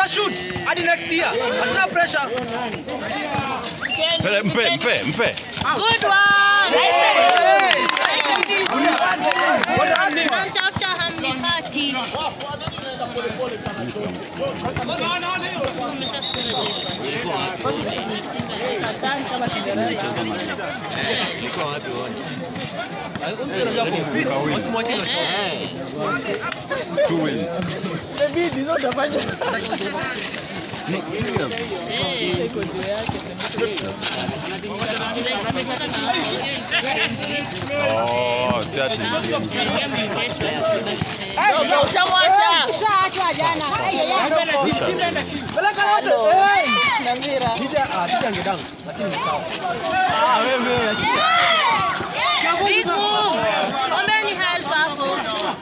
Tunaweza shoot hadi next year. Hatuna pressure. Mpe. Good one. Tafuta hamnipati. Oh, si ati. Ushaachwa jana. Peleka wote. Tija angedang. Lakini ni sawa. Wewe. Bigu. Ombe ni help hapo. Sawa.